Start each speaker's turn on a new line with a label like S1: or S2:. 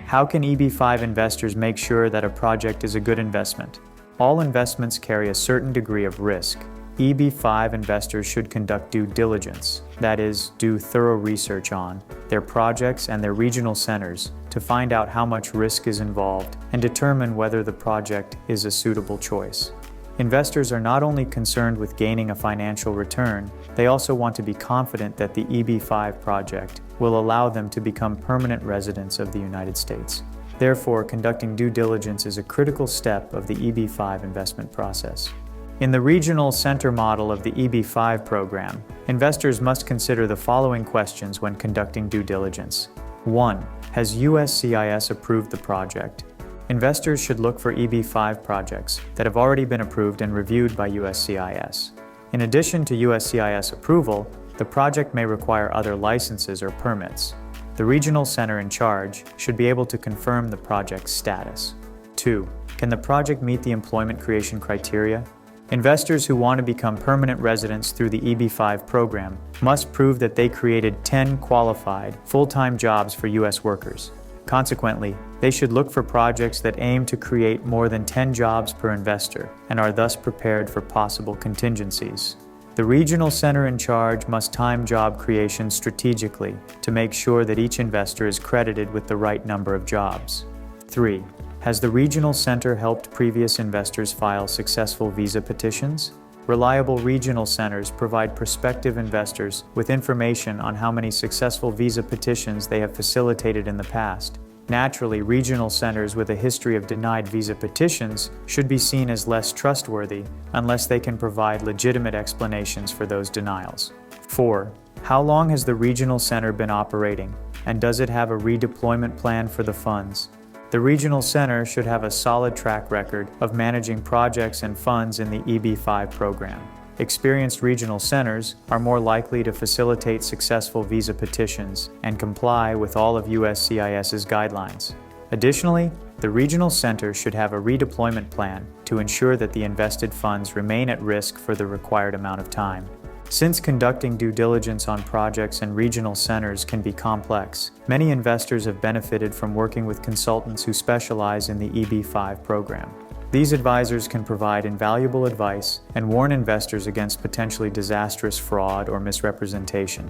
S1: How can EB-5 investors make sure that a project is a good investment? All investments carry a certain degree of risk. EB-5 investors should conduct due diligence, that is, do thorough research on their projects and their regional centers to find out how much risk is involved and determine whether the project is a suitable choice. Investors are not only concerned with gaining a financial return, they also want to be confident that the EB-5 project will allow them to become permanent residents of the United States. Therefore, conducting due diligence is a critical step of the EB-5 investment process. In the regional center model of the EB-5 program, investors must consider the following questions when conducting due diligence. 1. Has USCIS approved the project? Investors should look for EB-5 projects that have already been approved and reviewed by USCIS. In addition to USCIS approval, the project may require other licenses or permits. The regional center in charge should be able to confirm the project's status. 2. Can the project meet the employment creation criteria? Investors who want to become permanent residents through the EB-5 program must prove that they created 10 qualified, full-time jobs for U.S. workers. Consequently, they should look for projects that aim to create more than 10 jobs per investor and are thus prepared for possible contingencies. The regional center in charge must time job creation strategically to make sure that each investor is credited with the right number of jobs. 3. Has the regional center helped previous investors file successful visa petitions? Reliable regional centers provide prospective investors with information on how many successful visa petitions they have facilitated in the past. Naturally, regional centers with a history of denied visa petitions should be seen as less trustworthy unless they can provide legitimate explanations for those denials. 4. How long has the regional center been operating, and does it have a redeployment plan for the funds? The regional center should have a solid track record of managing projects and funds in the EB-5 program. Experienced regional centers are more likely to facilitate successful visa petitions and comply with all of USCIS's guidelines. Additionally, the regional center should have a redeployment plan to ensure that the invested funds remain at risk for the required amount of time. Since conducting due diligence on projects and regional centers can be complex, many investors have benefited from working with consultants who specialize in the EB-5 program. These advisors can provide invaluable advice and warn investors against potentially disastrous fraud or misrepresentation.